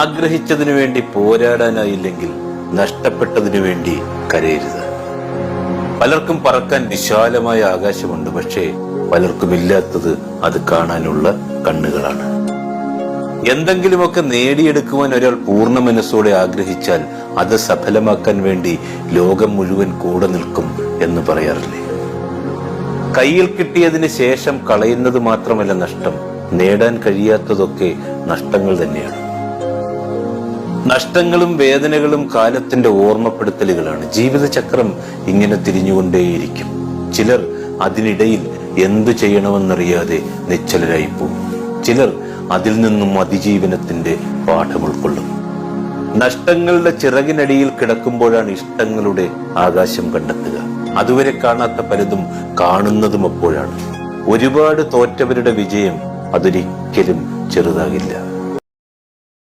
ആഗ്രഹിച്ചതിനു വേണ്ടി പോരാടാനായില്ലെങ്കിൽ നഷ്ടപ്പെട്ടതിനു വേണ്ടി കരയരുത്. പലർക്കും പറക്കാൻ വിശാലമായ ആകാശമുണ്ട്, പക്ഷേ പലർക്കും ഇല്ലാത്തത് അത് കാണാനുള്ള കണ്ണുകളാണ്. എന്തെങ്കിലുമൊക്കെ നേടിയെടുക്കുവാൻ ഒരാൾ പൂർണ്ണ മനസ്സോടെ ആഗ്രഹിച്ചാൽ അത് സഫലമാക്കാൻ വേണ്ടി ലോകം മുഴുവൻ കൂടെ നിൽക്കും എന്ന് പറയാറില്ലേ? കയ്യിൽ കിട്ടിയതിന് ശേഷം കളയുന്നത് മാത്രമല്ല നഷ്ടം, നേടാൻ കഴിയാത്തതൊക്കെ നഷ്ടങ്ങൾ തന്നെയാണ്. നഷ്ടങ്ങളും വേദനകളും കാലത്തിന്റെ ഓർമ്മപ്പെടുത്തലുകളാണ്. ജീവിതചക്രം ഇങ്ങനെ തിരിഞ്ഞുകൊണ്ടേയിരിക്കും. ചിലർ അതിനിടയിൽ എന്തു ചെയ്യണമെന്നറിയാതെ നിശ്ചലരായി പോകും. ചിലർ അതിൽ നിന്നും അതിജീവനത്തിന്റെ പാഠം ഉൾക്കൊള്ളും. നഷ്ടങ്ങളുടെ ചിറകിനടിയിൽ കിടക്കുമ്പോഴാണ് ഇഷ്ടങ്ങളുടെ ആകാശം കണ്ടെത്തുക. അതുവരെ കാണാത്ത പലതും കാണുന്നതും അപ്പോഴാണ്. ഒരുപാട് തോറ്റവരുടെ വിജയം അതൊരിക്കലും ചെറുതാകില്ല.